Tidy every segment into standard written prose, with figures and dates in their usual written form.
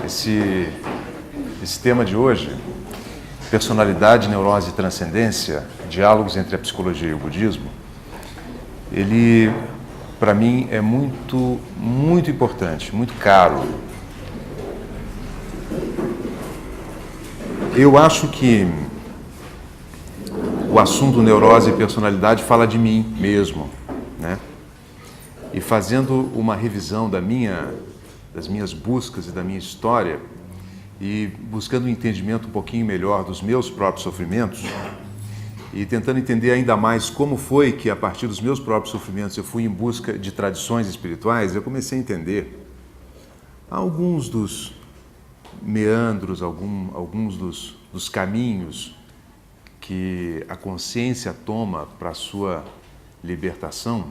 Esse tema de hoje, personalidade, neurose e transcendência, diálogos entre a psicologia e o budismo, ele, para mim, é muito importante, muito caro. Eu acho que o assunto neurose e personalidade fala de mim mesmo, né? E fazendo uma revisão das minhas buscas e da minha história, e buscando um entendimento um pouquinho melhor dos meus próprios sofrimentos, e tentando entender ainda mais como foi que, a partir dos meus próprios sofrimentos, eu fui em busca de tradições espirituais, eu comecei a entender alguns dos meandros, alguns dos caminhos que a consciência toma para a sua libertação.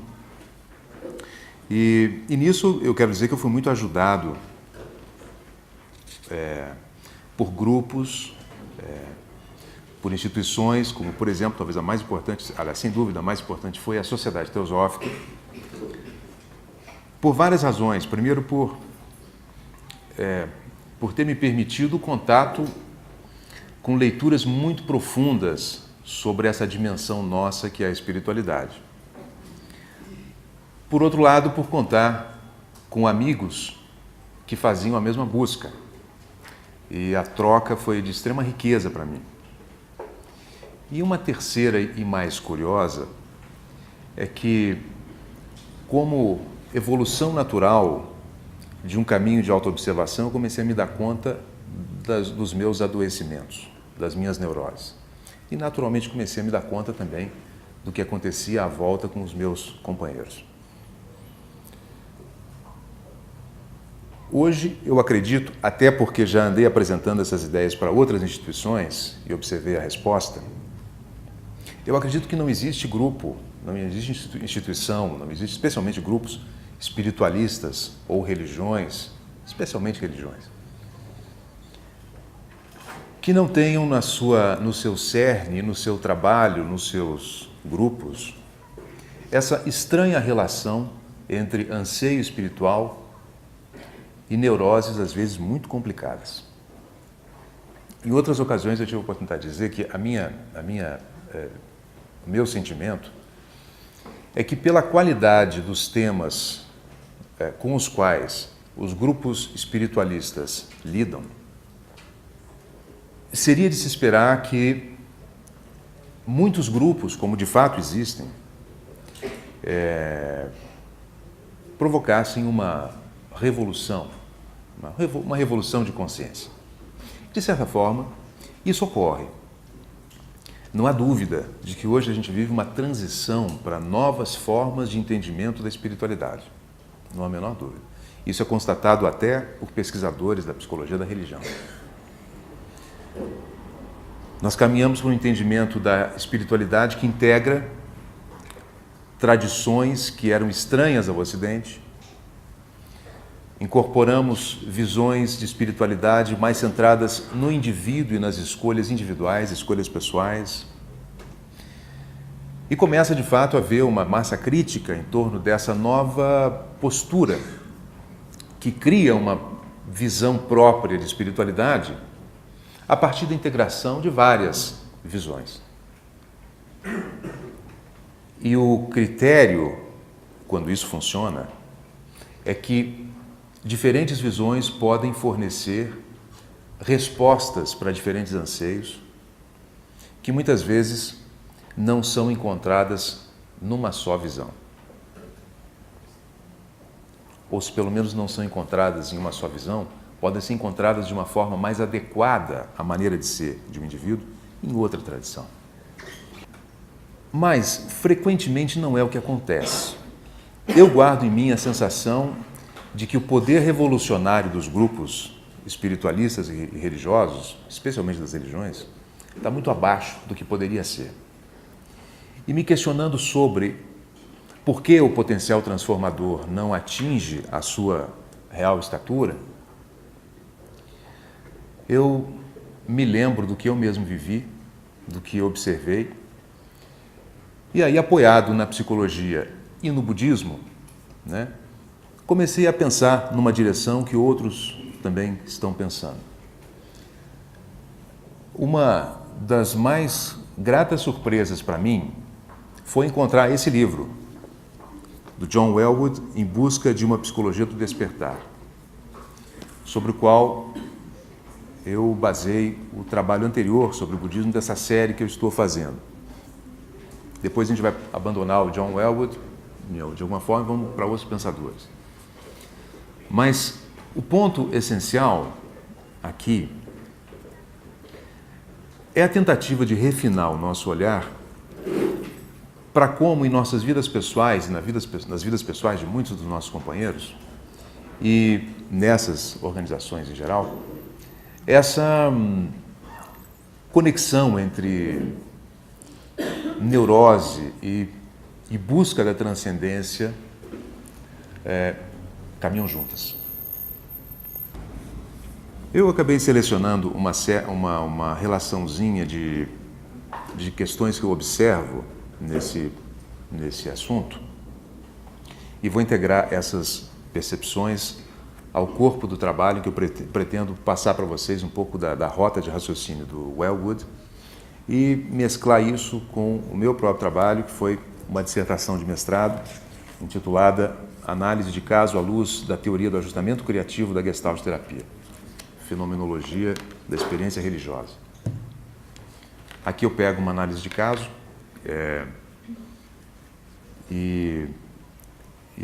E nisso eu quero dizer que eu fui muito ajudado por grupos, por instituições, como, por exemplo, talvez a mais importante, aliás, sem dúvida, a mais importante foi a Sociedade Teosófica, por várias razões. Primeiro, por ter me permitido o contato com leituras muito profundas sobre essa dimensão nossa que é a espiritualidade. Por outro lado, por contar com amigos que faziam a mesma busca. E a troca foi de extrema riqueza para mim. E uma terceira e mais curiosa é que, como evolução natural de um caminho de autoobservação, eu comecei a me dar conta dos meus adoecimentos, das minhas neuroses. E naturalmente comecei a me dar conta também do que acontecia à volta com os meus companheiros. Hoje, eu acredito, até porque já andei apresentando essas ideias para outras instituições e observei a resposta, eu acredito que não existe grupo, não existe instituição, não existe especialmente grupos espiritualistas ou religiões, especialmente religiões, que não tenham no seu cerne, no seu trabalho, nos seus grupos, essa estranha relação entre anseio espiritual e neuroses, às vezes, muito complicadas. Em outras ocasiões, eu tive a oportunidade de dizer que o meu sentimento é que, pela qualidade dos temas com os quais os grupos espiritualistas lidam, seria de se esperar que muitos grupos, como de fato existem, provocassem uma revolução, uma revolução de consciência. De certa forma, isso ocorre. Não há dúvida de que hoje a gente vive uma transição para novas formas de entendimento da espiritualidade. Não há a menor dúvida. Isso é constatado até por pesquisadores da psicologia da religião. Nós caminhamos para um entendimento da espiritualidade que integra tradições que eram estranhas ao Ocidente. Incorporamos visões de espiritualidade mais centradas no indivíduo e nas escolhas individuais, escolhas pessoais. E começa, de fato, a haver uma massa crítica em torno dessa nova postura que cria uma visão própria de espiritualidade a partir da integração de várias visões. E o critério, quando isso funciona, é que diferentes visões podem fornecer respostas para diferentes anseios que muitas vezes não são encontradas numa só visão. Ou se pelo menos não são encontradas em uma só visão, podem ser encontradas de uma forma mais adequada à maneira de ser de um indivíduo em outra tradição. Mas, frequentemente, não é o que acontece. Eu guardo em mim a sensação de que o poder revolucionário dos grupos espiritualistas e religiosos, especialmente das religiões, está muito abaixo do que poderia ser. E me questionando sobre por que o potencial transformador não atinge a sua real estatura, eu me lembro do que eu mesmo vivi, do que eu observei, e aí, apoiado na psicologia e no budismo, comecei a pensar numa direção que outros também estão pensando. Uma das mais gratas surpresas para mim foi encontrar esse livro, do John Welwood, Em Busca de uma Psicologia do Despertar, sobre o qual eu basei o trabalho anterior sobre o budismo dessa série que eu estou fazendo. Depois a gente vai abandonar o John Welwood, de alguma forma, e vamos para outros pensadores. Mas o ponto essencial aqui é a tentativa de refinar o nosso olhar para como em nossas vidas pessoais e nas vidas pessoais de muitos dos nossos companheiros e nessas organizações em geral, essa conexão entre neurose e busca da transcendência caminham juntas. Eu acabei selecionando uma relaçãozinha de questões que eu observo nesse assunto e vou integrar essas percepções ao corpo do trabalho que eu pretendo passar para vocês um pouco da rota de raciocínio do Welwood e mesclar isso com o meu próprio trabalho, que foi uma dissertação de mestrado intitulada Análise de Caso à Luz da Teoria do Ajustamento Criativo da Gestalt Terapia, Fenomenologia da Experiência Religiosa. Aqui eu pego uma análise de caso e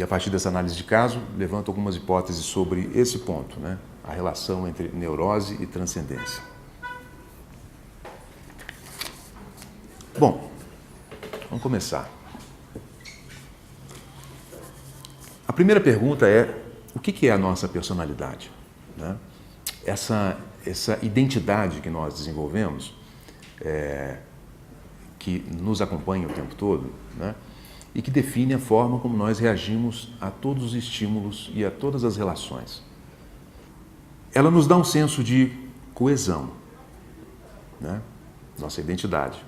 a partir dessa análise de caso levanto algumas hipóteses sobre esse ponto, né? A relação entre neurose e transcendência. Bom, vamos começar. A primeira pergunta é: o que é a nossa personalidade? Né? Essa identidade que nós desenvolvemos, que nos acompanha o tempo todo, né? E que define a forma como nós reagimos a todos os estímulos e a todas as relações. Ela nos dá um senso de coesão, né? Nossa identidade.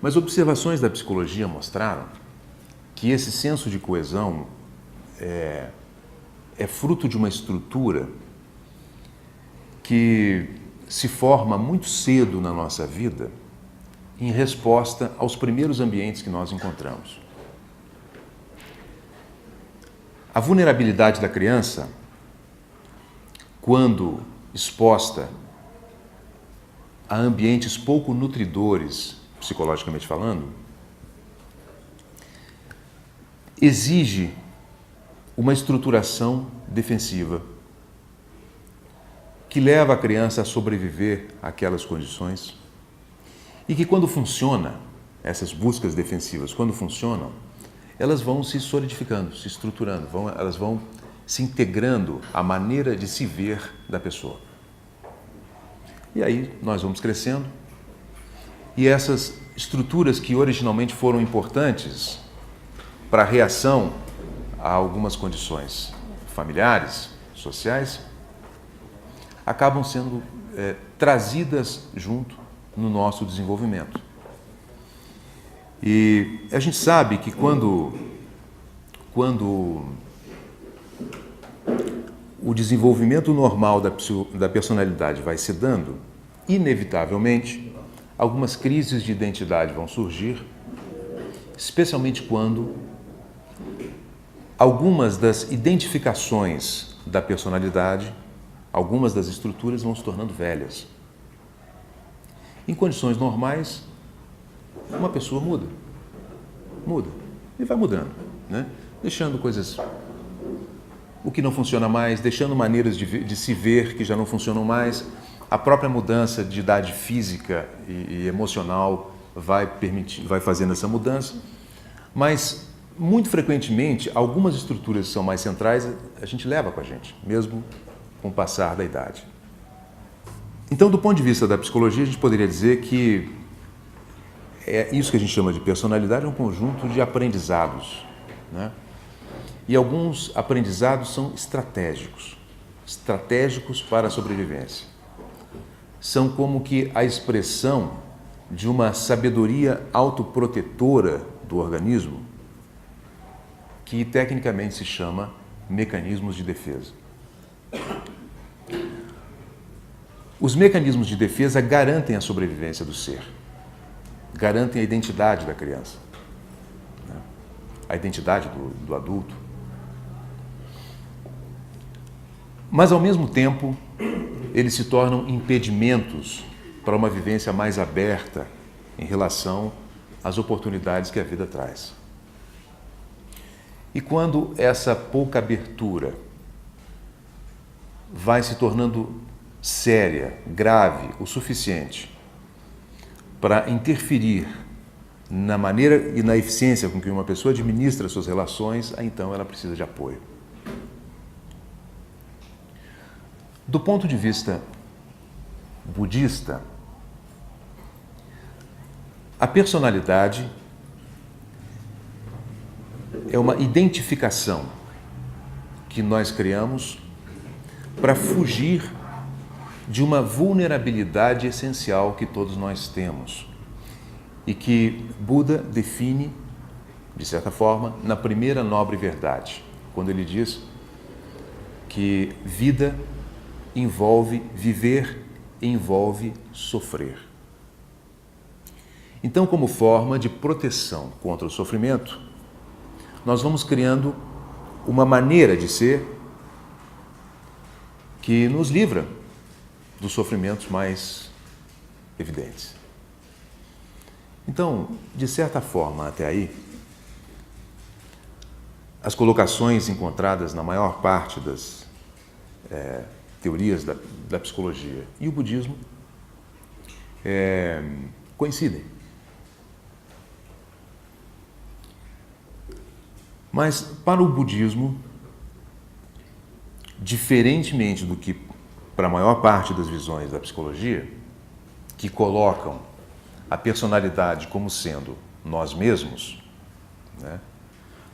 Mas observações da psicologia mostraram que esse senso de coesão é fruto de uma estrutura que se forma muito cedo na nossa vida em resposta aos primeiros ambientes que nós encontramos. A vulnerabilidade da criança, quando exposta a ambientes pouco nutridores, psicologicamente falando, exige uma estruturação defensiva que leva a criança a sobreviver àquelas condições e que quando funciona, essas buscas defensivas, quando funcionam, elas vão se solidificando, se estruturando, elas vão se integrando à maneira de se ver da pessoa. E aí nós vamos crescendo e essas estruturas que originalmente foram importantes para a reação a algumas condições familiares, sociais, acabam sendo trazidas junto no nosso desenvolvimento. E a gente sabe que quando o desenvolvimento normal da personalidade vai se dando, inevitavelmente, algumas crises de identidade vão surgir, especialmente quando algumas das identificações da personalidade, algumas das estruturas vão se tornando velhas. Em condições normais, uma pessoa muda e vai mudando, né? Deixando coisas, o que não funciona mais, deixando maneiras de se ver que já não funcionam mais. A própria mudança de idade física e emocional vai fazendo essa mudança, mas muito frequentemente algumas estruturas que são mais centrais a gente leva com a gente, mesmo com o passar da idade. Então, do ponto de vista da psicologia, a gente poderia dizer que isso que a gente chama de personalidade é um conjunto de aprendizados, né? E alguns aprendizados são estratégicos para a sobrevivência. São como que a expressão de uma sabedoria autoprotetora do organismo, que tecnicamente se chama mecanismos de defesa. Os mecanismos de defesa garantem a sobrevivência do ser, garantem a identidade da criança, né? A identidade do adulto. Mas, ao mesmo tempo, eles se tornam impedimentos para uma vivência mais aberta em relação às oportunidades que a vida traz. E quando essa pouca abertura vai se tornando séria, grave, o suficiente para interferir na maneira e na eficiência com que uma pessoa administra suas relações, então ela precisa de apoio. Do ponto de vista budista, a personalidade é uma identificação que nós criamos para fugir de uma vulnerabilidade essencial que todos nós temos e que Buda define, de certa forma, na primeira nobre verdade, quando ele diz que vida envolve viver, envolve sofrer. Então, como forma de proteção contra o sofrimento, nós vamos criando uma maneira de ser que nos livra dos sofrimentos mais evidentes. Então, de certa forma, até aí, as colocações encontradas na maior parte das teorias da psicologia e o budismo coincidem. Mas, para o budismo, diferentemente do que para a maior parte das visões da psicologia, que colocam a personalidade como sendo nós mesmos, né?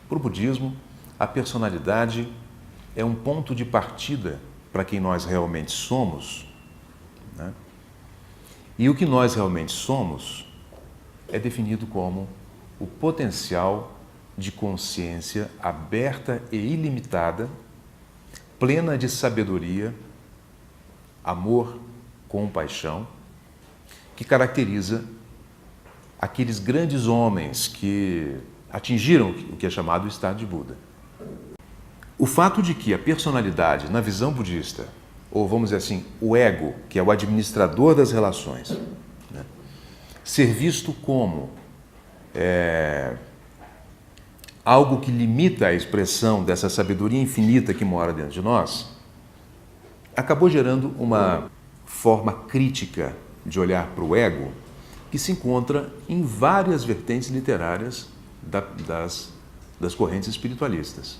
Para o budismo, a personalidade é um ponto de partida para quem nós realmente somos, né? E o que nós realmente somos é definido como o potencial de consciência aberta e ilimitada, plena de sabedoria, amor, compaixão, que caracteriza aqueles grandes homens que atingiram o que é chamado o estado de Buda. O fato de que a personalidade, na visão budista, ou vamos dizer assim, o ego, que é o administrador das relações, né, ser visto como algo que limita a expressão dessa sabedoria infinita que mora dentro de nós, acabou gerando uma forma crítica de olhar para o ego que se encontra em várias vertentes literárias das correntes espiritualistas,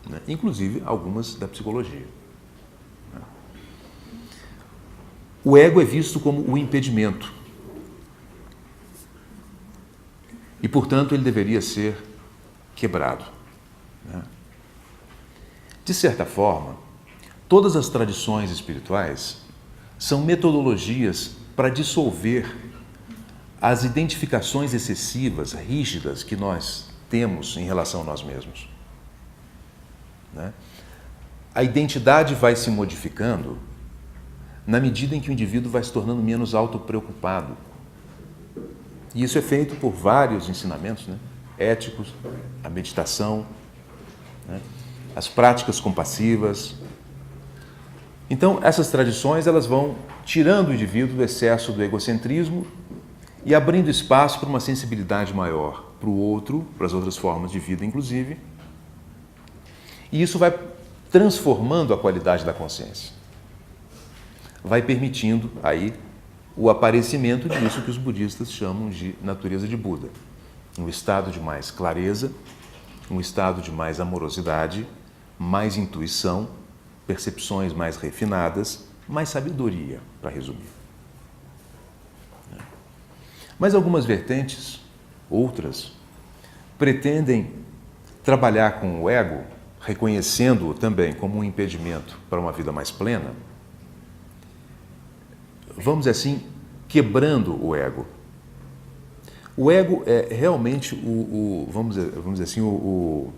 né? Inclusive algumas da psicologia. O ego é visto como o impedimento e, portanto, ele deveria ser quebrado, né? De certa forma, todas as tradições espirituais são metodologias para dissolver as identificações excessivas, rígidas, que nós temos em relação a nós mesmos, né? A identidade vai se modificando na medida em que o indivíduo vai se tornando menos autopreocupado. E isso é feito por vários ensinamentos, né, éticos, a meditação, né, as práticas compassivas. Então, essas tradições elas vão tirando o indivíduo do excesso do egocentrismo e abrindo espaço para uma sensibilidade maior para o outro, para as outras formas de vida, inclusive. E isso vai transformando a qualidade da consciência. Vai permitindo aí o aparecimento disso que os budistas chamam de natureza de Buda. Um estado de mais clareza, um estado de mais amorosidade, mais intuição, percepções mais refinadas, mais sabedoria, para resumir. Mas algumas vertentes, outras, pretendem trabalhar com o ego, reconhecendo-o também como um impedimento para uma vida mais plena, vamos dizer assim, quebrando o ego. O ego é realmente vamos dizer assim, o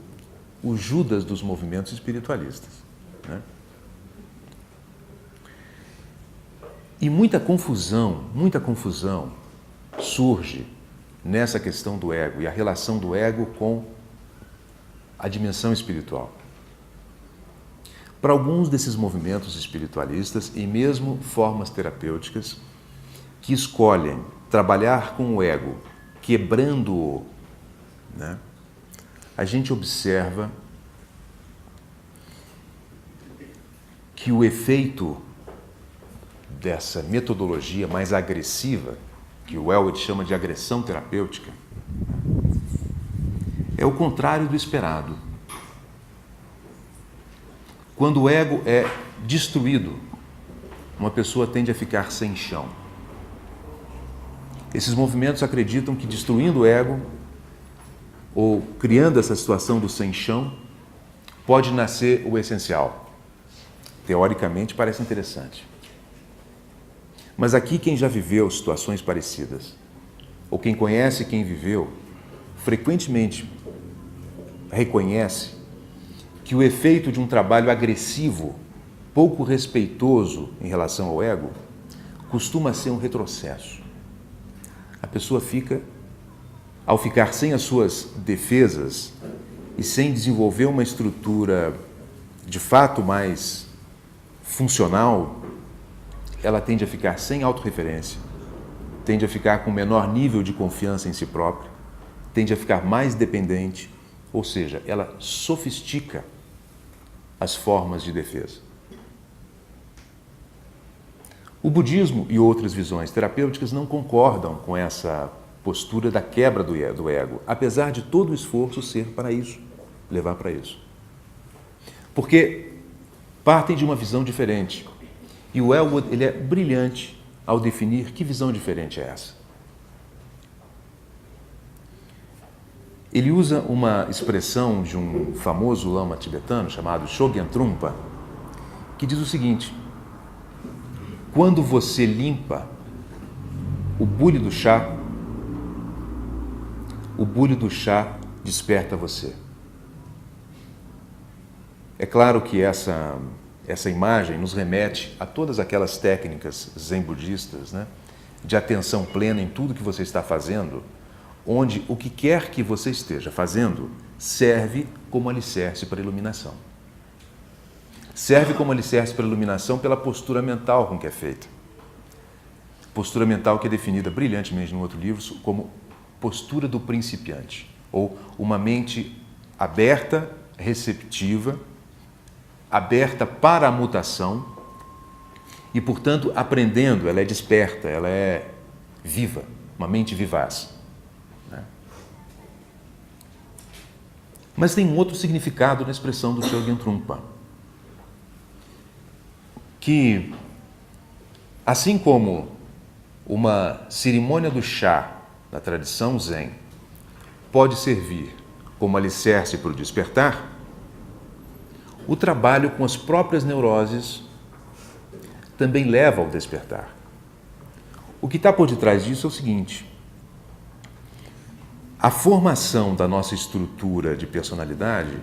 Judas dos movimentos espiritualistas, né? E muita confusão surge nessa questão do ego e a relação do ego com a dimensão espiritual. Para alguns desses movimentos espiritualistas e mesmo formas terapêuticas que escolhem trabalhar com o ego, quebrando-o, né, a gente observa que o efeito dessa metodologia mais agressiva, que o Elwood chama de agressão terapêutica, é o contrário do esperado. Quando o ego é destruído, uma pessoa tende a ficar sem chão. Esses movimentos acreditam que destruindo o ego, ou criando essa situação do sem chão, pode nascer o essencial. Teoricamente parece interessante. Mas aqui quem já viveu situações parecidas, ou quem conhece quem viveu, frequentemente reconhece que o efeito de um trabalho agressivo, pouco respeitoso em relação ao ego, costuma ser um retrocesso. A pessoa fica, ao ficar sem as suas defesas e sem desenvolver uma estrutura de fato mais funcional, ela tende a ficar sem autorreferência, tende a ficar com menor nível de confiança em si própria, tende a ficar mais dependente, ou seja, ela sofistica as formas de defesa. O budismo e outras visões terapêuticas não concordam com essa postura da quebra do ego, apesar de todo o esforço ser para isso, levar para isso. Porque partem de uma visão diferente. E o Elwood, ele é brilhante ao definir que visão diferente é essa. Ele usa uma expressão de um famoso lama tibetano chamado Shogyen Trungpa, que diz o seguinte: quando você limpa o bule do chá desperta você. É claro que essa imagem nos remete a todas aquelas técnicas zen budistas, né, de atenção plena em tudo que você está fazendo, onde o que quer que você esteja fazendo serve como alicerce para a iluminação. Serve como alicerce para a iluminação pela postura mental com que é feita. Postura mental que é definida brilhantemente no outro livro como postura do principiante, ou uma mente aberta, receptiva, aberta para a mutação e, portanto, aprendendo, ela é desperta, ela é viva, uma mente vivaz. Né? Mas tem um outro significado na expressão do Shogyen Trungpa, que, assim como uma cerimônia do chá na tradição zen pode servir como alicerce para o despertar, o trabalho com as próprias neuroses também leva ao despertar. O que está por detrás disso é o seguinte: a formação da nossa estrutura de personalidade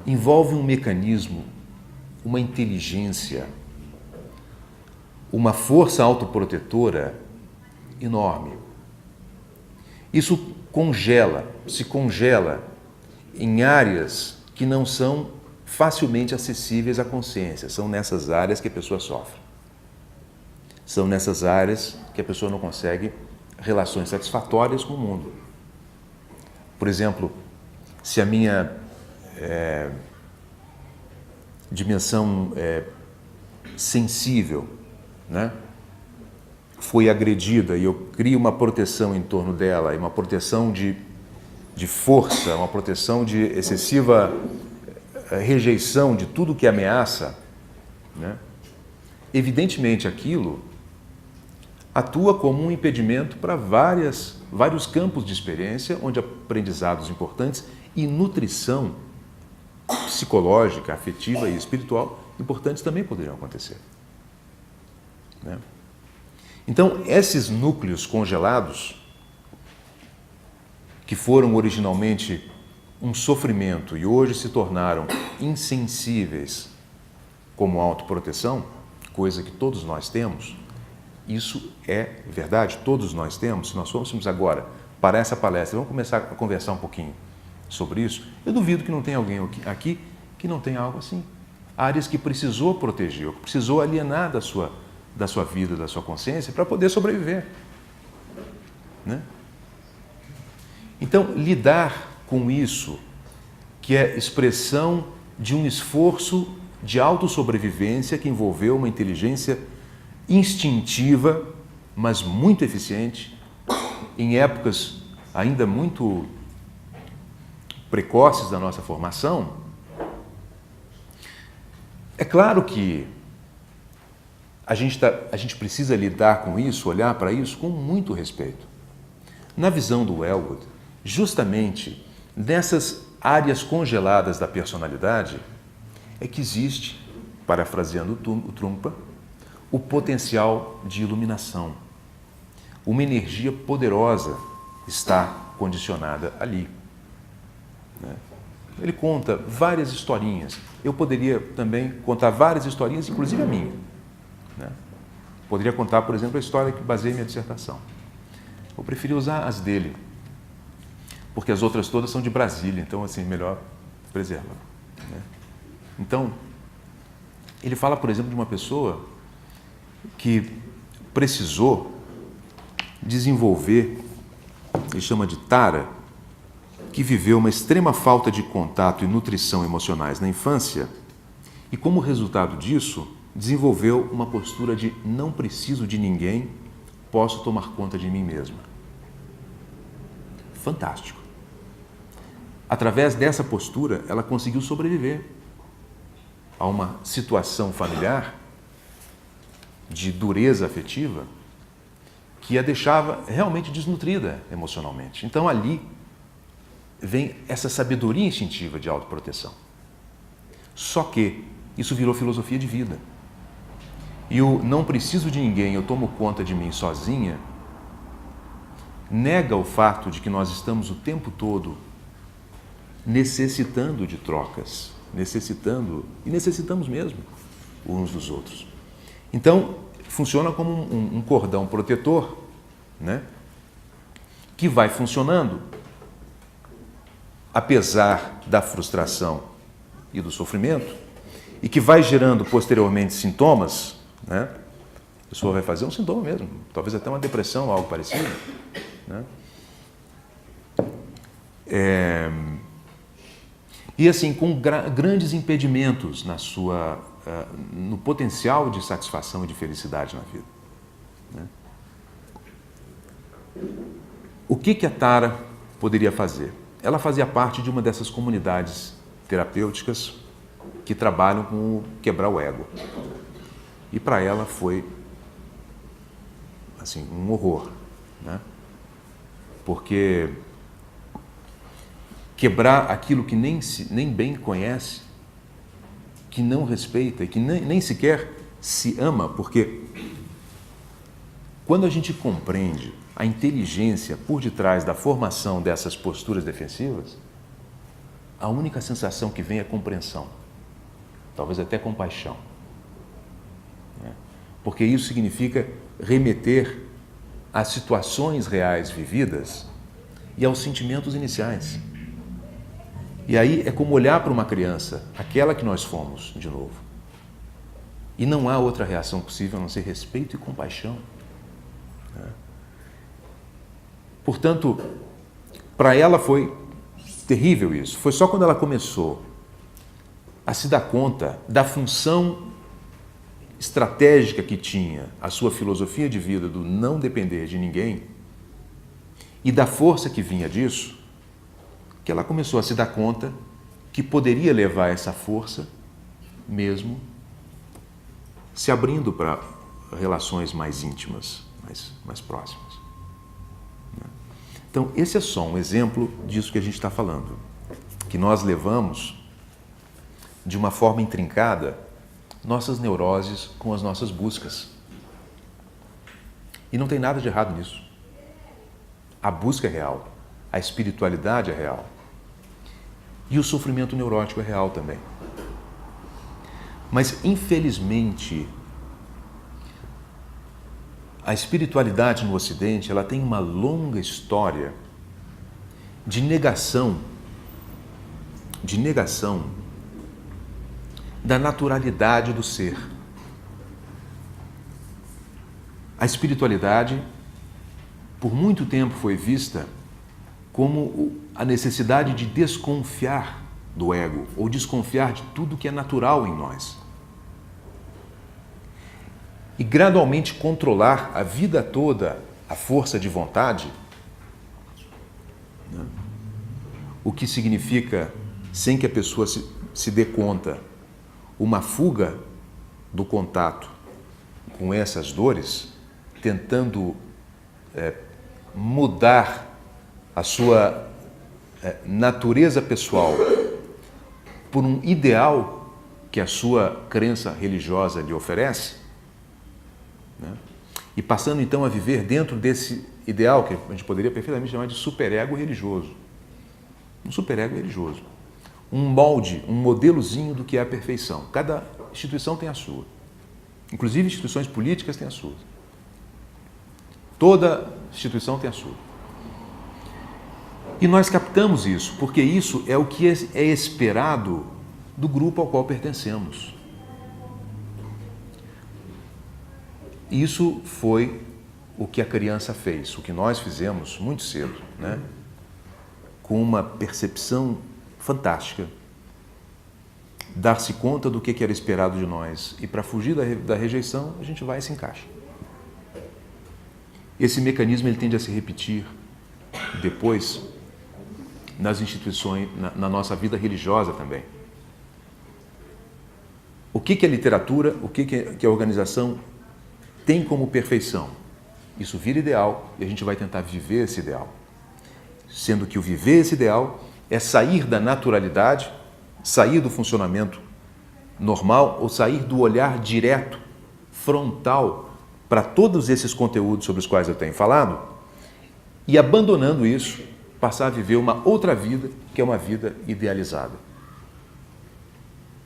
envolve um mecanismo, uma inteligência, uma força autoprotetora enorme. Isso se congela em áreas que não são facilmente acessíveis à consciência. São nessas áreas que a pessoa sofre. São nessas áreas que a pessoa não consegue relações satisfatórias com o mundo. Por exemplo, se a minha dimensão sensível, né, foi agredida e eu crio uma proteção em torno dela, e uma proteção de força, uma proteção de excessiva rejeição de tudo que ameaça, né? Evidentemente aquilo atua como um impedimento para vários campos de experiência, onde aprendizados importantes e nutrição psicológica, afetiva e espiritual importantes também poderiam acontecer. Né? Então, esses núcleos congelados, que foram originalmente um sofrimento e hoje se tornaram insensíveis como autoproteção, coisa que todos nós temos, isso é verdade, todos nós temos. Se nós fôssemos agora para essa palestra, vamos começar a conversar um pouquinho sobre isso, eu duvido que não tenha alguém aqui que não tenha algo assim. Áreas que precisou proteger, que precisou alienar da sua vida, da sua consciência, para poder sobreviver. Né? Então, lidar com isso, que é expressão de um esforço de autossobrevivência que envolveu uma inteligência instintiva, mas muito eficiente, em épocas ainda muito precoces da nossa formação. É claro que a gente precisa lidar com isso, olhar para isso com muito respeito. Na visão do Elwood, justamente nessas áreas congeladas da personalidade é que existe, parafraseando o Trungpa, o potencial de iluminação. Uma energia poderosa está condicionada ali. Né? Ele conta várias historinhas. Eu poderia também contar várias historinhas, inclusive a minha. Né? Poderia contar, por exemplo, a história que baseei minha dissertação. Eu preferi usar as dele, porque as outras todas são de Brasília, então, assim, melhor preservar. Né? Então, ele fala, por exemplo, de uma pessoa que precisou desenvolver, ele chama de Tara, que viveu uma extrema falta de contato e nutrição emocionais na infância e, como resultado disso, desenvolveu uma postura de não preciso de ninguém, posso tomar conta de mim mesma. Fantástico. Através dessa postura, ela conseguiu sobreviver a uma situação familiar de dureza afetiva que a deixava realmente desnutrida emocionalmente. Então, ali vem essa sabedoria instintiva de autoproteção. Só que isso virou filosofia de vida. E o não preciso de ninguém, eu tomo conta de mim sozinha, nega o fato de que nós estamos o tempo todo necessitando de trocas, necessitamos mesmo uns dos outros. Então, funciona como um cordão protetor, né, que vai funcionando apesar da frustração e do sofrimento e que vai gerando posteriormente sintomas, né? A pessoa vai fazer um sintoma mesmo, talvez até uma depressão ou algo parecido, né? E assim, com grandes impedimentos no potencial de satisfação e de felicidade na vida. Né? O que a Tara poderia fazer? Ela fazia parte de uma dessas comunidades terapêuticas que trabalham com quebrar o ego. E para ela foi assim, um horror, né? Porque quebrar aquilo que nem bem conhece, que não respeita e que nem sequer se ama, porque quando a gente compreende a inteligência por detrás da formação dessas posturas defensivas, a única sensação que vem é compreensão, talvez até compaixão. Né? Porque isso significa remeter às situações reais vividas e aos sentimentos iniciais. E aí é como olhar para uma criança, aquela que nós fomos, de novo. E não há outra reação possível a não ser respeito e compaixão. Né? Portanto, para ela foi terrível isso. Foi só quando ela começou a se dar conta da função estratégica que tinha a sua filosofia de vida do não depender de ninguém e da força que vinha disso, que ela começou a se dar conta que poderia levar essa força mesmo se abrindo para relações mais íntimas, mais próximas. Então, esse é só um exemplo disso que a gente está falando, que nós levamos de uma forma intrincada nossas neuroses com as nossas buscas. E não tem nada de errado nisso. A busca é real, a espiritualidade é real. E o sofrimento neurótico é real também. Mas, infelizmente, a espiritualidade no Ocidente, ela tem uma longa história de negação da naturalidade do ser. A espiritualidade, por muito tempo, foi vista como a necessidade de desconfiar do ego, ou desconfiar de tudo que é natural em nós. E gradualmente controlar a vida toda a força de vontade, né? O que significa, sem que a pessoa se dê conta, uma fuga do contato com essas dores, tentando mudar a sua natureza pessoal por um ideal que a sua crença religiosa lhe oferece, né? E passando então a viver dentro desse ideal que a gente poderia perfeitamente chamar de superego religioso. Um superego religioso. Um molde, um modelozinho do que é a perfeição. Cada instituição tem a sua. Inclusive instituições políticas têm a sua. Toda instituição tem a sua. E nós captamos isso, porque isso é o que é esperado do grupo ao qual pertencemos. Isso foi o que a criança fez, o que nós fizemos muito cedo, né? Com uma percepção fantástica, dar-se conta do que era esperado de nós, e para fugir da rejeição, a gente vai e se encaixa. Esse mecanismo ele tende a se repetir depois nas instituições, na nossa vida religiosa também. O que é literatura, o que a organização tem como perfeição? Isso vira ideal e a gente vai tentar viver esse ideal. Sendo que o viver esse ideal é sair da naturalidade, sair do funcionamento normal ou sair do olhar direto, frontal, para todos esses conteúdos sobre os quais eu tenho falado, e abandonando isso, passar a viver uma outra vida, que é uma vida idealizada.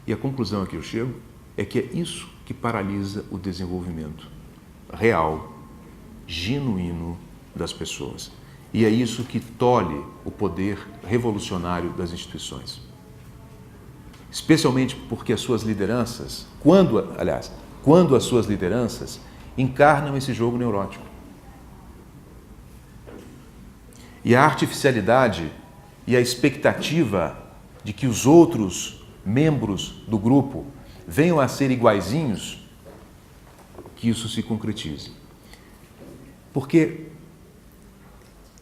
E a conclusão a que eu chego é que é isso que paralisa o desenvolvimento real, genuíno das pessoas. E é isso que tolhe o poder revolucionário das instituições. Especialmente porque as suas lideranças, quando as suas lideranças encarnam esse jogo neurótico. E a artificialidade e a expectativa de que os outros membros do grupo venham a ser iguaizinhos, que isso se concretize. Porque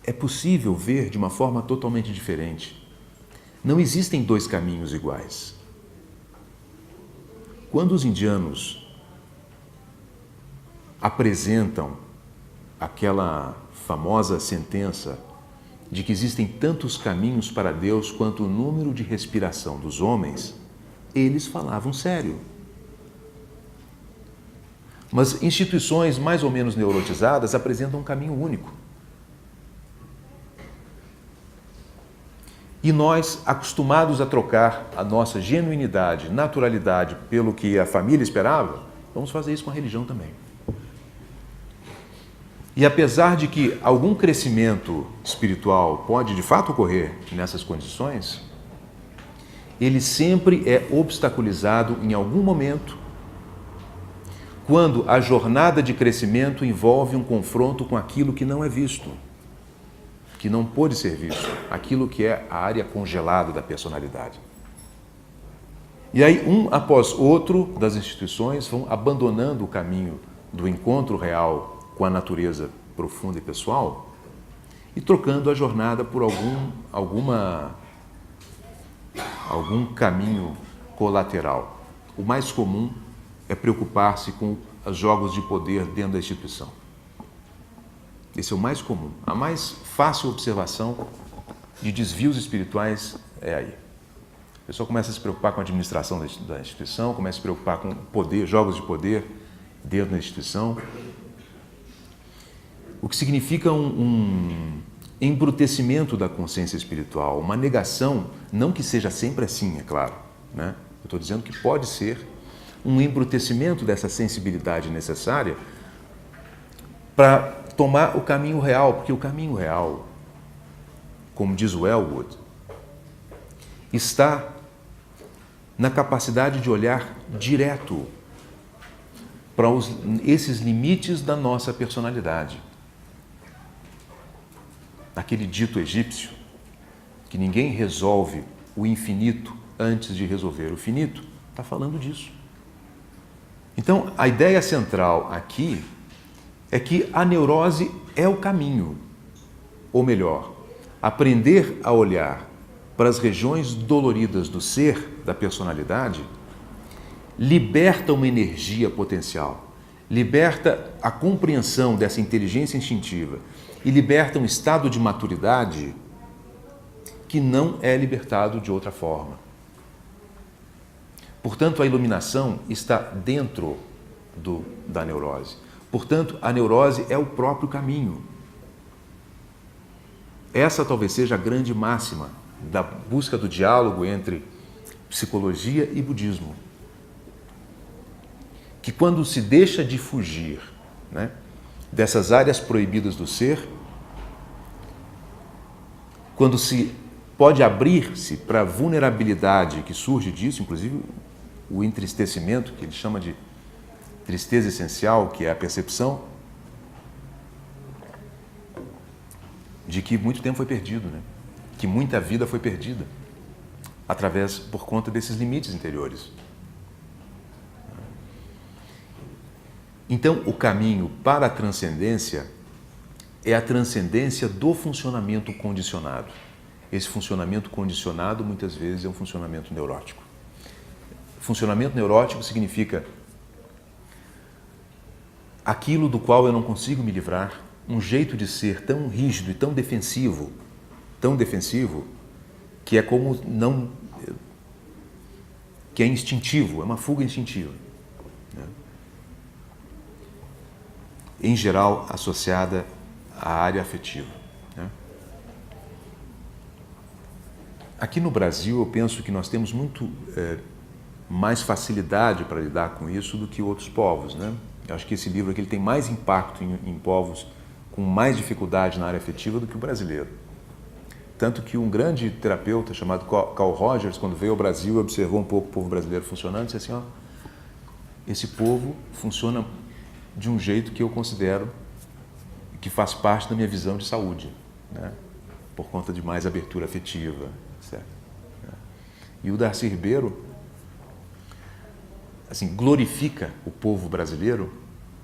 é possível ver de uma forma totalmente diferente. Não existem dois caminhos iguais. Quando os indianos apresentam aquela famosa sentença de que existem tantos caminhos para Deus quanto o número de respiração dos homens, eles falavam sério. Mas instituições mais ou menos neurotizadas apresentam um caminho único. E nós, acostumados a trocar a nossa genuinidade, naturalidade pelo que a família esperava, vamos fazer isso com a religião também. E apesar de que algum crescimento espiritual pode de fato ocorrer nessas condições, ele sempre é obstaculizado em algum momento quando a jornada de crescimento envolve um confronto com aquilo que não é visto, que não pôde ser visto, aquilo que é a área congelada da personalidade. E aí, um após outro das instituições vão abandonando o caminho do encontro real com a natureza profunda e pessoal e trocando a jornada por algum caminho colateral. O mais comum é preocupar-se com os jogos de poder dentro da instituição. Esse é o mais comum. A mais fácil observação de desvios espirituais é aí. A pessoa começa a se preocupar com a administração da instituição, começa a se preocupar com poder, jogos de poder dentro da instituição, o que significa um embrutecimento da consciência espiritual, uma negação, não que seja sempre assim, é claro, né? Eu estou dizendo que pode ser um embrutecimento dessa sensibilidade necessária para tomar o caminho real, porque o caminho real, como diz o Elwood, está na capacidade de olhar direto para esses limites da nossa personalidade. Aquele dito egípcio, que ninguém resolve o infinito antes de resolver o finito, está falando disso. Então, a ideia central aqui é que a neurose é o caminho, ou melhor, aprender a olhar para as regiões doloridas do ser, da personalidade, liberta uma energia potencial, liberta a compreensão dessa inteligência instintiva e liberta um estado de maturidade que não é libertado de outra forma. Portanto, a iluminação está dentro da neurose. Portanto, a neurose é o próprio caminho. Essa talvez seja a grande máxima da busca do diálogo entre psicologia e budismo. Que quando se deixa de fugir, né, dessas áreas proibidas do ser, quando se pode abrir-se para a vulnerabilidade que surge disso, inclusive o entristecimento, que ele chama de tristeza essencial, que é a percepção de que muito tempo foi perdido, né? Que muita vida foi perdida por conta desses limites interiores. Então, o caminho para a transcendência é a transcendência do funcionamento condicionado. Esse funcionamento condicionado, muitas vezes, é um funcionamento neurótico. Funcionamento neurótico significa aquilo do qual eu não consigo me livrar, um jeito de ser tão rígido e tão defensivo, que é como não... que é instintivo, é uma fuga instintiva. Né? Em geral, associada à área afetiva. Né? Aqui no Brasil, eu penso que nós temos muito mais facilidade para lidar com isso do que outros povos. Né? Eu acho que esse livro aqui ele tem mais impacto em povos com mais dificuldade na área afetiva do que o brasileiro. Tanto que um grande terapeuta chamado Carl Rogers, quando veio ao Brasil, observou um pouco o povo brasileiro funcionando e disse assim, esse povo funciona de um jeito que eu considero que faz parte da minha visão de saúde, né? Por conta de mais abertura afetiva, certo? E o Darcy Ribeiro, assim, glorifica o povo brasileiro,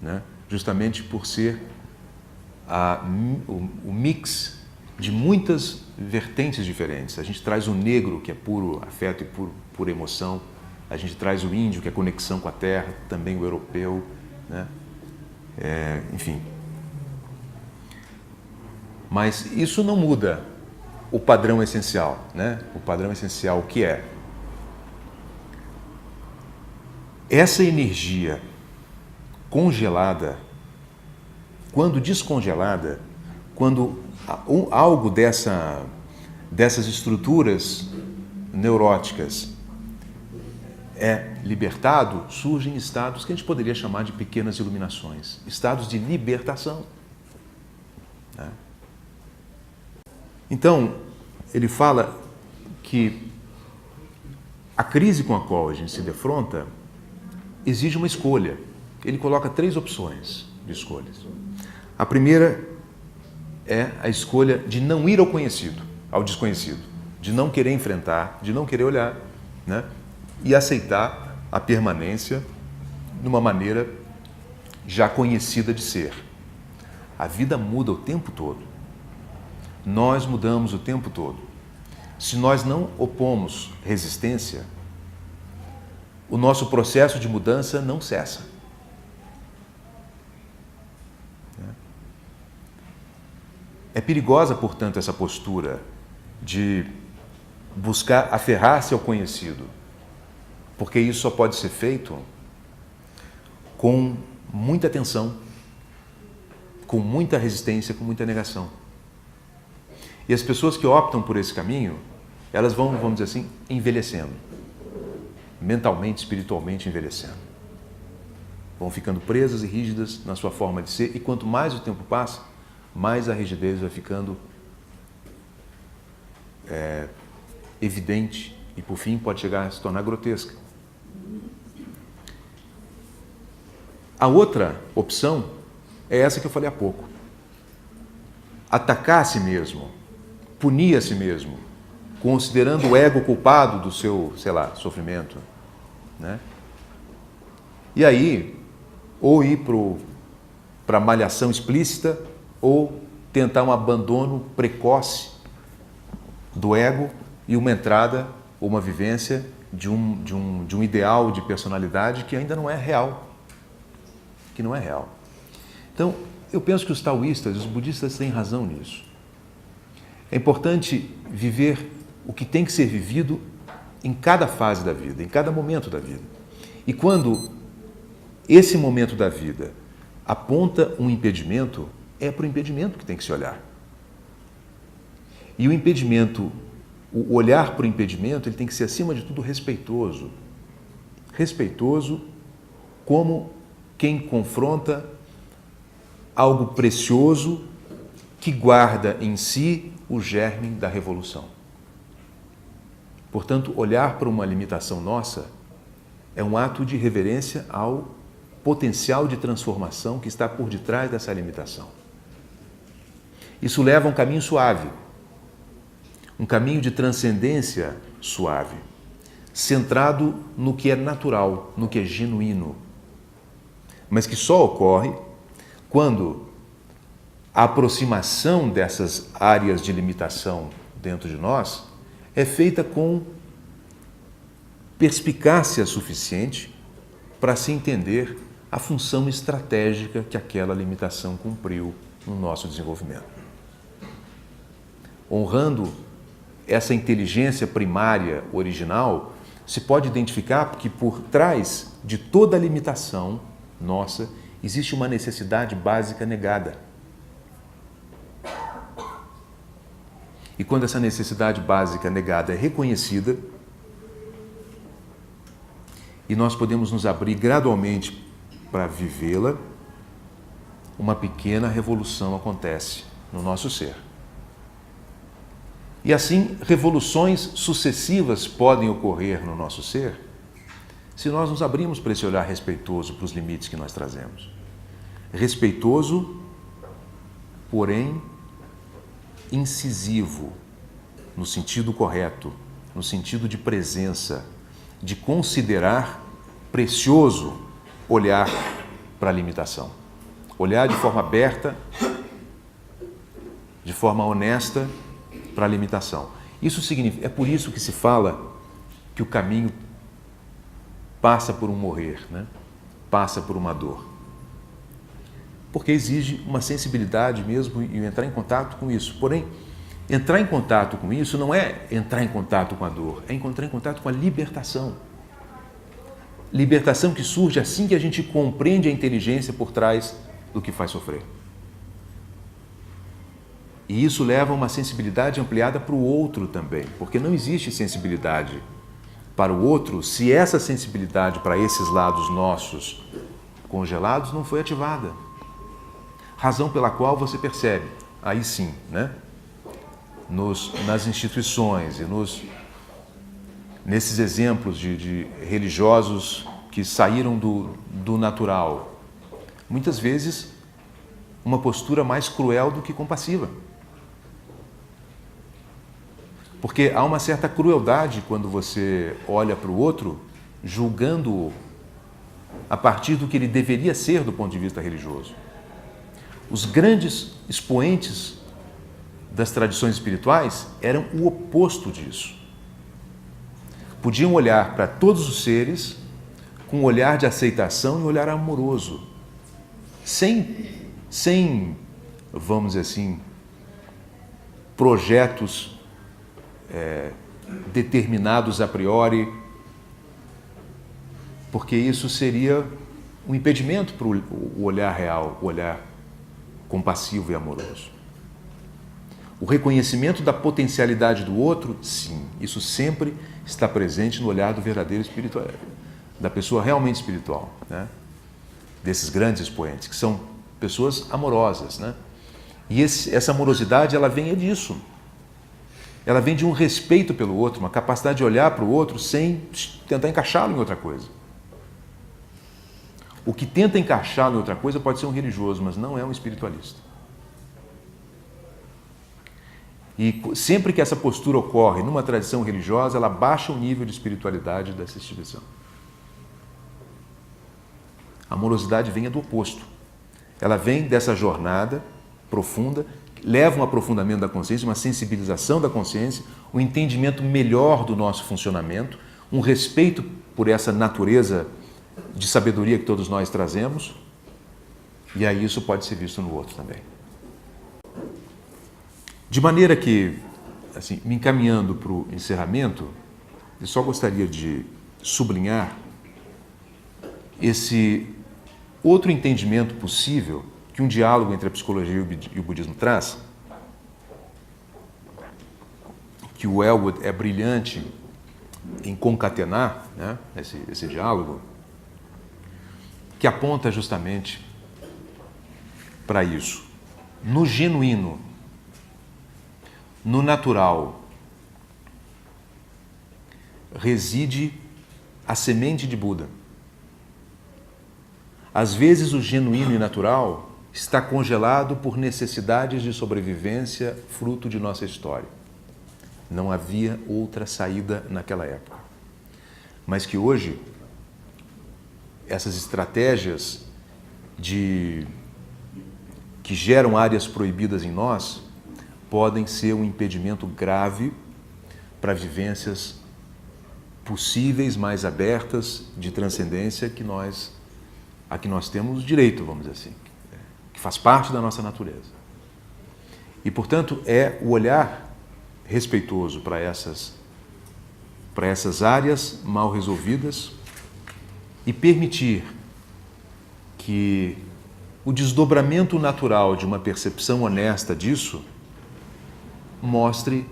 né? Justamente por ser o mix de muitas vertentes diferentes. A gente traz o negro, que é puro afeto e pura emoção. A gente traz o índio, que é conexão com a terra, também o europeu, né? Enfim. Mas isso não muda o padrão essencial, né? O padrão essencial que é essa energia congelada, quando descongelada, quando algo dessas estruturas neuróticas é libertado, surgem estados que a gente poderia chamar de pequenas iluminações, estados de libertação. Né? Então, ele fala que a crise com a qual a gente se defronta exige uma escolha. Ele coloca 3 opções de escolhas. A primeira é a escolha de não ir ao conhecido, ao desconhecido, de não querer enfrentar, de não querer olhar, né? E aceitar a permanência numa maneira já conhecida de ser. A vida muda o tempo todo. Nós mudamos o tempo todo. Se nós não opomos resistência, o nosso processo de mudança não cessa. É perigosa, portanto, essa postura de buscar aferrar-se ao conhecido, porque isso só pode ser feito com muita tensão, com muita resistência, com muita negação. E as pessoas que optam por esse caminho, elas vão, vamos dizer assim, envelhecendo, mentalmente, espiritualmente envelhecendo. vão ficando presas e rígidas na sua forma de ser, e quanto mais o tempo passa, mais a rigidez vai ficando evidente e, por fim, pode chegar a se tornar grotesca. A outra opção é essa que eu falei há pouco. Atacar a si mesmo, punir a si mesmo, considerando o ego culpado do seu, sofrimento, né? E aí, ou ir para a malhação explícita, ou tentar um abandono precoce do ego e uma entrada ou uma vivência de um ideal de personalidade que ainda não é real. Que não é real. Então, eu penso que os taoístas e os budistas têm razão nisso. É importante viver o que tem que ser vivido em cada fase da vida, em cada momento da vida. E quando esse momento da vida aponta um impedimento, é para o impedimento que tem que se olhar. E o impedimento, o olhar para o impedimento, ele tem que ser, acima de tudo, respeitoso. Respeitoso como quem confronta algo precioso que guarda em si o germe da revolução. Portanto, olhar para uma limitação nossa é um ato de reverência ao potencial de transformação que está por detrás dessa limitação. Isso leva a um caminho suave, um caminho de transcendência suave, centrado no que é natural, no que é genuíno, mas que só ocorre quando a aproximação dessas áreas de limitação dentro de nós é feita com perspicácia suficiente para se entender a função estratégica que aquela limitação cumpriu no nosso desenvolvimento. Honrando essa inteligência primária original, se pode identificar que por trás de toda a limitação nossa, existe uma necessidade básica negada. E quando essa necessidade básica negada é reconhecida, e nós podemos nos abrir gradualmente para vivê-la, uma pequena revolução acontece no nosso ser. E assim, revoluções sucessivas podem ocorrer no nosso ser, se nós nos abrimos para esse olhar respeitoso para os limites que nós trazemos. Respeitoso, porém incisivo, no sentido correto, no sentido de presença, de considerar precioso olhar para a limitação. Olhar de forma aberta, de forma honesta para a limitação. Isso significa, é por isso que se fala que o caminho passa por um morrer, né? Passa por uma dor. Porque exige uma sensibilidade mesmo e entrar em contato com isso. Porém, entrar em contato com isso não é entrar em contato com a dor, é entrar em contato com a libertação. Libertação que surge assim que a gente compreende a inteligência por trás do que faz sofrer. E isso leva a uma sensibilidade ampliada para o outro também, porque não existe sensibilidade para o outro se essa sensibilidade para esses lados nossos congelados não foi ativada. Razão pela qual você percebe, aí sim, né? Nas instituições e nesses exemplos de religiosos que saíram do natural, muitas vezes uma postura mais cruel do que compassiva. Porque há uma certa crueldade quando você olha para o outro, julgando-o a partir do que ele deveria ser do ponto de vista religioso. Os grandes expoentes das tradições espirituais eram o oposto disso. Podiam olhar para todos os seres com um olhar de aceitação e um olhar amoroso, sem, vamos dizer assim, projetos determinados a priori, porque isso seria um impedimento para o olhar real, o olhar compassivo e amoroso. O reconhecimento da potencialidade do outro, sim, isso sempre está presente no olhar do verdadeiro espiritual, da pessoa realmente espiritual, né? desses grandes expoentes, que são pessoas amorosas, né? E essa amorosidade, ela vem disso. Ela vem de um respeito pelo outro, uma capacidade de olhar para o outro sem tentar encaixá-lo em outra coisa. O que tenta encaixá-lo em outra coisa pode ser um religioso, mas não é um espiritualista. E sempre que essa postura ocorre numa tradição religiosa, ela baixa o nível de espiritualidade dessa instituição. A amorosidade vem do oposto. Ela vem dessa jornada profunda, leva um aprofundamento da consciência, uma sensibilização da consciência, um entendimento melhor do nosso funcionamento, um respeito por essa natureza de sabedoria que todos nós trazemos, e aí isso pode ser visto no outro também. De maneira que, assim, me encaminhando para o encerramento, eu só gostaria de sublinhar esse outro entendimento possível que um diálogo entre a psicologia e o budismo traz, que o Elwood é brilhante em concatenar, né, esse diálogo, que aponta justamente para isso. No genuíno, no natural, reside a semente de Buda. Às vezes o genuíno e natural está congelado por necessidades de sobrevivência fruto de nossa história. Não havia outra saída naquela época. Mas que hoje, essas estratégias que geram áreas proibidas em nós podem ser um impedimento grave para vivências possíveis, mais abertas, de transcendência a que nós temos direito, vamos dizer assim, que faz parte da nossa natureza. E, portanto, é o olhar respeitoso para essas áreas mal resolvidas e permitir que o desdobramento natural de uma percepção honesta disso mostre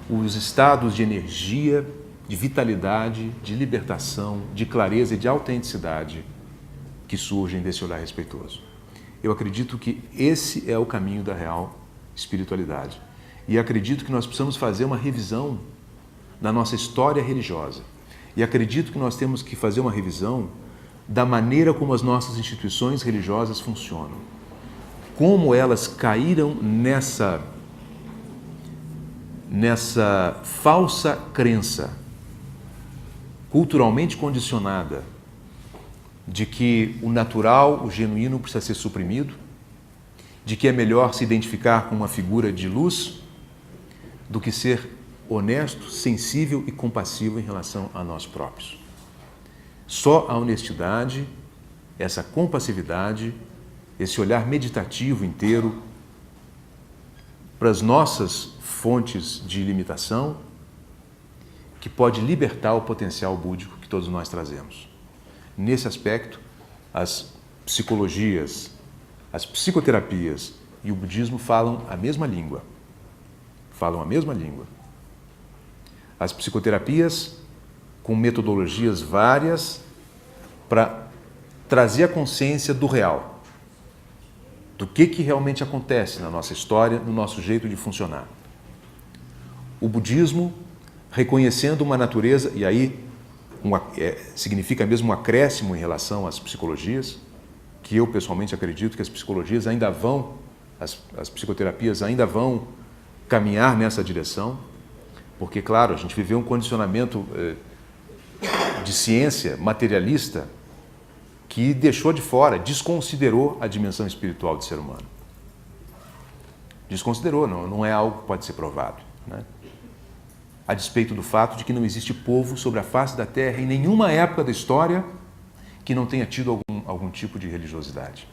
os estados de energia, de vitalidade, de libertação, de clareza e de autenticidade que surgem desse olhar respeitoso. Eu acredito que esse é o caminho da real espiritualidade. E acredito que nós precisamos fazer uma revisão da nossa história religiosa. E acredito que nós temos que fazer uma revisão da maneira como as nossas instituições religiosas funcionam. Como elas caíram nessa falsa crença culturalmente condicionada de que o natural, o genuíno precisa ser suprimido, de que é melhor se identificar com uma figura de luz do que ser honesto, sensível e compassivo em relação a nós próprios. Só a honestidade, essa compassividade, esse olhar meditativo inteiro para as nossas fontes de limitação, que pode libertar o potencial búdico que todos nós trazemos. Nesse aspecto, as psicologias, as psicoterapias e o budismo falam a mesma língua. As psicoterapias com metodologias várias para trazer a consciência do real, do que realmente acontece na nossa história, no nosso jeito de funcionar. O budismo reconhecendo uma natureza, e aí significa mesmo um acréscimo em relação às psicologias, que eu pessoalmente acredito que as psicologias ainda vão, as psicoterapias ainda vão caminhar nessa direção, porque, claro, a gente viveu um condicionamento de ciência materialista que deixou de fora, desconsiderou a dimensão espiritual do ser humano. Desconsiderou, não é algo que pode ser provado, né? A despeito do fato de que não existe povo sobre a face da Terra em nenhuma época da história que não tenha tido algum tipo de religiosidade.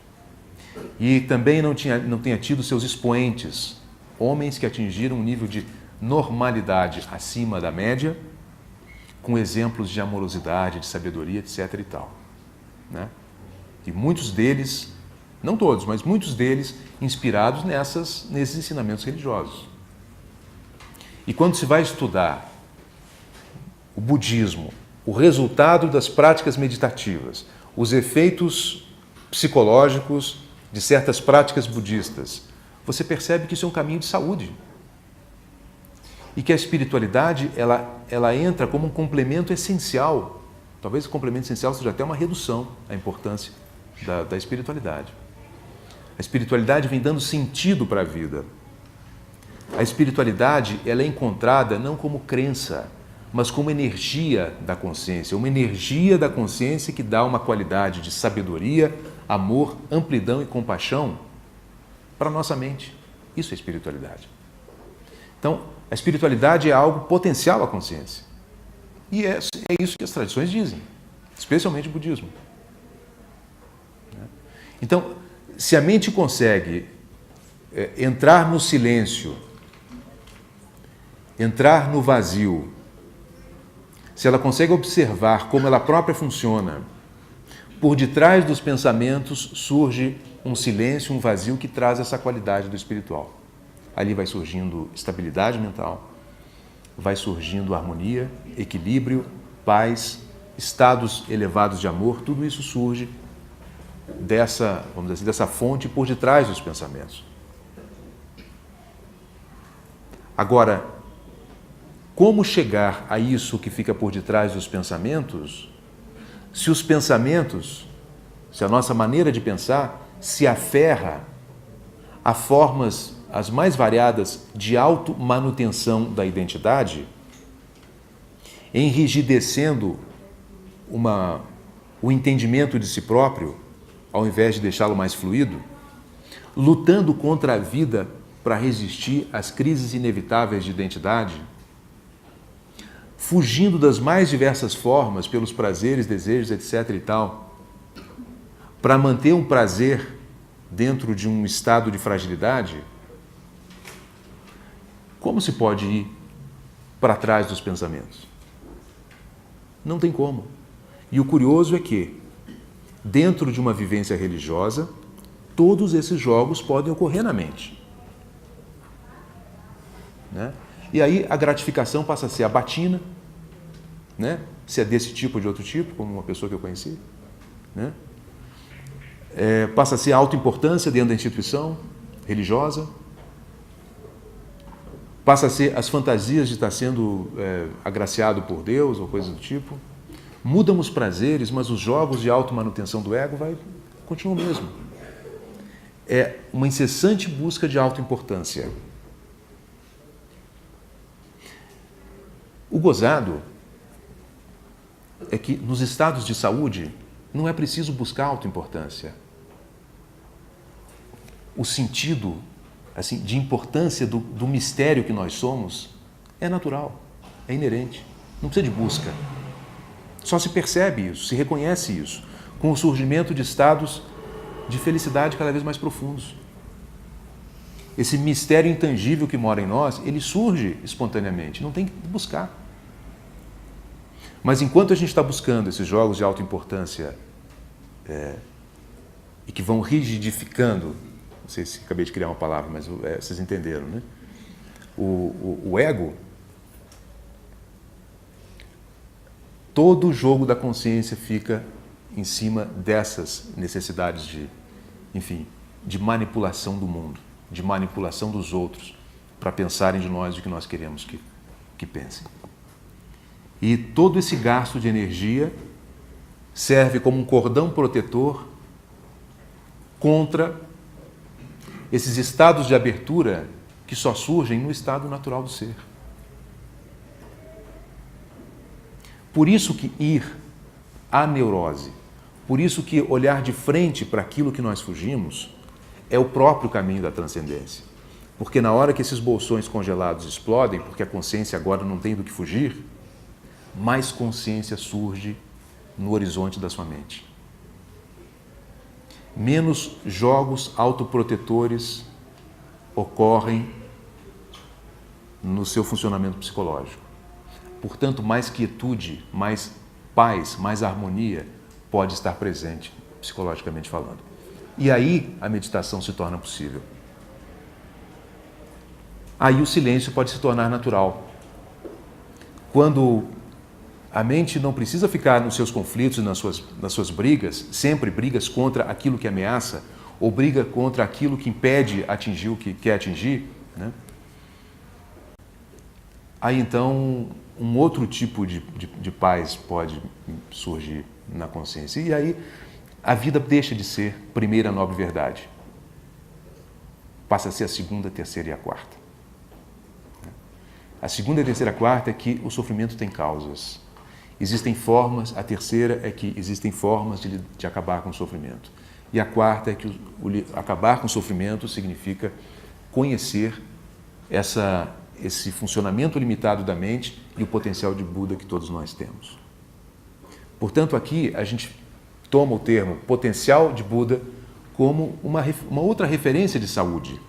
E também não tenha tido seus expoentes, homens que atingiram um nível de normalidade acima da média, com exemplos de amorosidade, de sabedoria, etc. e tal, né? E muitos deles, não todos, mas muitos deles, inspirados nesses ensinamentos religiosos. E quando se vai estudar o budismo, o resultado das práticas meditativas, os efeitos psicológicos de certas práticas budistas, você percebe que isso é um caminho de saúde. E que a espiritualidade, ela entra como um complemento essencial. Talvez o complemento essencial seja até uma redução à importância da espiritualidade. A espiritualidade vem dando sentido para a vida. A espiritualidade, ela é encontrada não como crença, mas como energia da consciência. Uma energia da consciência que dá uma qualidade de sabedoria, amor, amplidão e compaixão para a nossa mente. Isso é espiritualidade. Então, a espiritualidade é algo potencial à consciência. E é isso que as tradições dizem, especialmente o budismo. Então, se a mente consegue entrar no silêncio, entrar no vazio, se ela consegue observar como ela própria funciona, por detrás dos pensamentos surge um silêncio, um vazio que traz essa qualidade do espiritual. Ali vai surgindo estabilidade mental, vai surgindo harmonia, equilíbrio, paz, estados elevados de amor, tudo isso surge dessa, vamos dizer assim, dessa fonte por detrás dos pensamentos. Agora, como chegar a isso que fica por detrás dos pensamentos, se os pensamentos, se a nossa maneira de pensar se aferra a formas as mais variadas de automanutenção da identidade, enrigidecendo o entendimento de si próprio, ao invés de deixá-lo mais fluido, lutando contra a vida para resistir às crises inevitáveis de identidade, fugindo das mais diversas formas pelos prazeres, desejos, etc. e tal, para manter um prazer dentro de um estado de fragilidade, como se pode ir para trás dos pensamentos? Não tem como. E o curioso é que, dentro de uma vivência religiosa, todos esses jogos podem ocorrer na mente. Né? E aí a gratificação passa a ser a batina, né? Se é desse tipo ou de outro tipo, como uma pessoa que eu conheci. Né? Passa a ser a autoimportância dentro da instituição religiosa. Passa a ser as fantasias de estar sendo agraciado por Deus ou coisa do tipo. Mudam os prazeres, mas os jogos de automanutenção do ego continuam o mesmo. É uma incessante busca de autoimportância. O gozado é que nos estados de saúde não é preciso buscar autoimportância. O sentido assim, de importância do mistério que nós somos é natural, é inerente, não precisa de busca. Só se percebe isso, se reconhece isso, com o surgimento de estados de felicidade cada vez mais profundos. Esse mistério intangível que mora em nós, ele surge espontaneamente, não tem que buscar. Mas enquanto a gente está buscando esses jogos de autoimportância e que vão rigidificando, não sei se acabei de criar uma palavra, mas vocês entenderam, né? O ego, todo o jogo da consciência fica em cima dessas necessidades de manipulação do mundo, de manipulação dos outros, para pensarem de nós o que nós queremos que pensem. E todo esse gasto de energia serve como um cordão protetor contra esses estados de abertura que só surgem no estado natural do ser. Por isso que ir à neurose, por isso que olhar de frente para aquilo que nós fugimos é o próprio caminho da transcendência. Porque na hora que esses bolsões congelados explodem, porque a consciência agora não tem do que fugir, mais consciência surge no horizonte da sua mente. Menos jogos autoprotetores ocorrem no seu funcionamento psicológico. Portanto, mais quietude, mais paz, mais harmonia pode estar presente, psicologicamente falando. E aí a meditação se torna possível. Aí o silêncio pode se tornar natural. Quando A mente não precisa ficar nos seus conflitos e nas suas brigas, sempre brigas contra aquilo que ameaça, ou briga contra aquilo que impede atingir o que quer atingir, né? Aí então um outro tipo de paz pode surgir na consciência. E aí a vida deixa de ser primeira nobre verdade. Passa a ser a segunda, a terceira e a quarta. A segunda, a terceira e a quarta é que o sofrimento tem causas. Existem formas, a terceira é que existem formas de acabar com o sofrimento. E a quarta é que acabar com o sofrimento significa conhecer esse funcionamento limitado da mente e o potencial de Buda que todos nós temos. Portanto, aqui a gente toma o termo potencial de Buda como uma outra referência de saúde,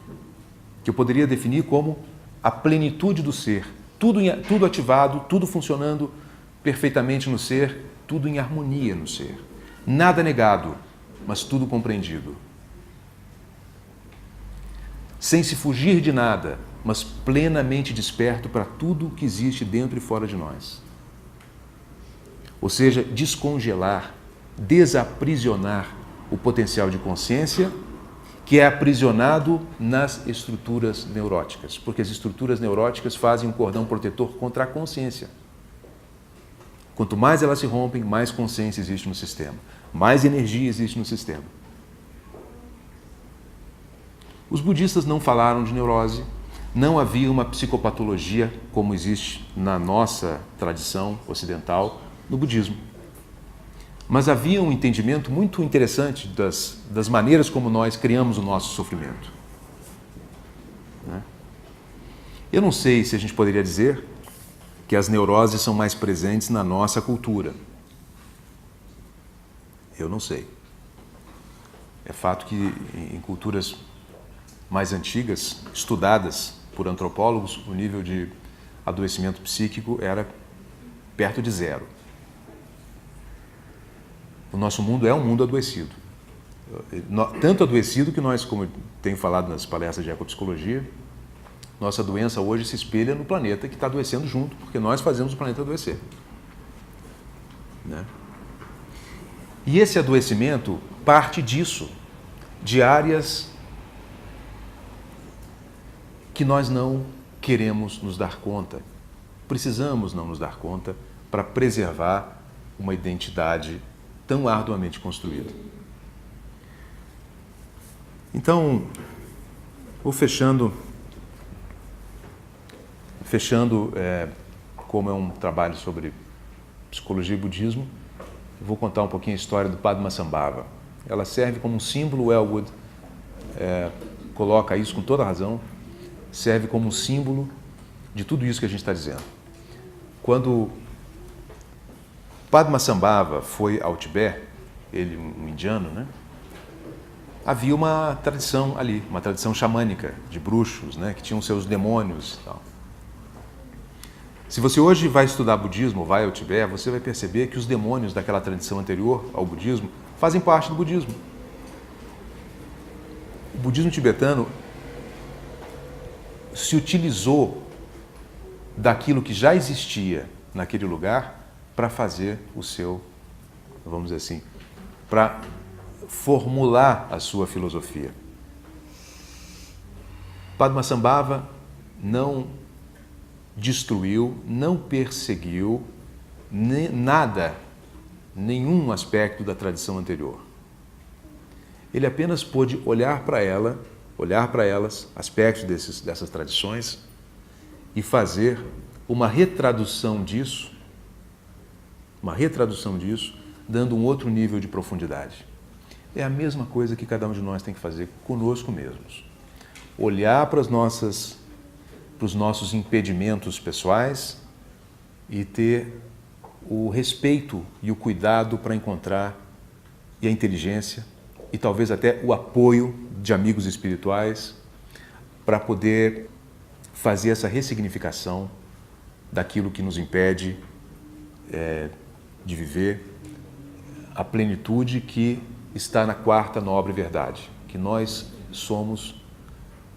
que eu poderia definir como a plenitude do ser, tudo ativado, tudo funcionando perfeitamente no ser, tudo em harmonia no ser. Nada negado, mas tudo compreendido. Sem se fugir de nada, mas plenamente desperto para tudo que existe dentro e fora de nós. Ou seja, descongelar, desaprisionar o potencial de consciência que é aprisionado nas estruturas neuróticas, porque as estruturas neuróticas fazem um cordão protetor contra a consciência. Quanto mais elas se rompem, mais consciência existe no sistema, mais energia existe no sistema. Os budistas não falaram de neurose, não havia uma psicopatologia como existe na nossa tradição ocidental no budismo. Mas havia um entendimento muito interessante das maneiras como nós criamos o nosso sofrimento. Eu não sei se a gente poderia dizer que as neuroses são mais presentes na nossa cultura. Eu não sei. É fato que em culturas mais antigas, estudadas por antropólogos, o nível de adoecimento psíquico era perto de zero. O nosso mundo é um mundo adoecido. Tanto adoecido que nós, como eu tenho falado nas palestras de ecopsicologia, nossa doença hoje se espelha no planeta que está adoecendo junto, porque nós fazemos o planeta adoecer. Né? E esse adoecimento parte disso, de áreas que nós não queremos nos dar conta. Precisamos não nos dar conta para preservar uma identidade tão arduamente construída. Então, vou fechando, como é um trabalho sobre psicologia e budismo, vou contar um pouquinho a história do Padmasambhava. Ela serve como um símbolo, o Elwood coloca isso com toda razão, serve como um símbolo de tudo isso que a gente está dizendo. Quando Padmasambhava foi ao Tibete, ele um indiano, né? Havia uma tradição ali, uma tradição xamânica de bruxos, né? Que tinham seus demônios e tal. Se você hoje vai estudar budismo, vai ao Tibete, você vai perceber que os demônios daquela tradição anterior ao budismo fazem parte do budismo. O budismo tibetano se utilizou daquilo que já existia naquele lugar para fazer o seu, vamos dizer assim, para formular a sua filosofia. Padmasambhava não destruiu, não perseguiu nada, nenhum aspecto da tradição anterior. Ele apenas pôde olhar para elas, aspectos dessas tradições, e fazer uma retradução disso, dando um outro nível de profundidade. É a mesma coisa que cada um de nós tem que fazer conosco mesmos. Olhar para os nossos impedimentos pessoais e ter o respeito e o cuidado para encontrar, e a inteligência, e talvez até o apoio de amigos espirituais para poder fazer essa ressignificação daquilo que nos impede de viver a plenitude que está na quarta nobre verdade, que nós somos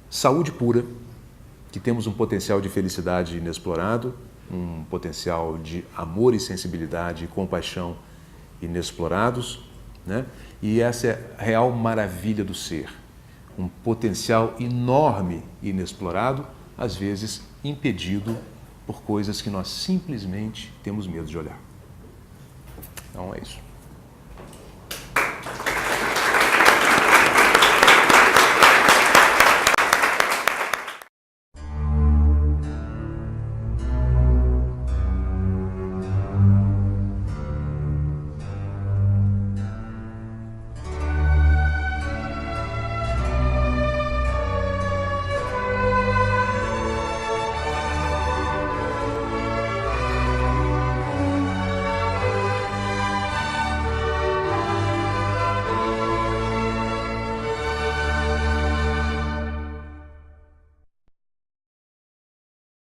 saúde pura, que temos um potencial de felicidade inexplorado, um potencial de amor e sensibilidade e compaixão inexplorados, né? E essa é a real maravilha do ser, um potencial enorme e inexplorado, às vezes impedido por coisas que nós simplesmente temos medo de olhar. Então é isso.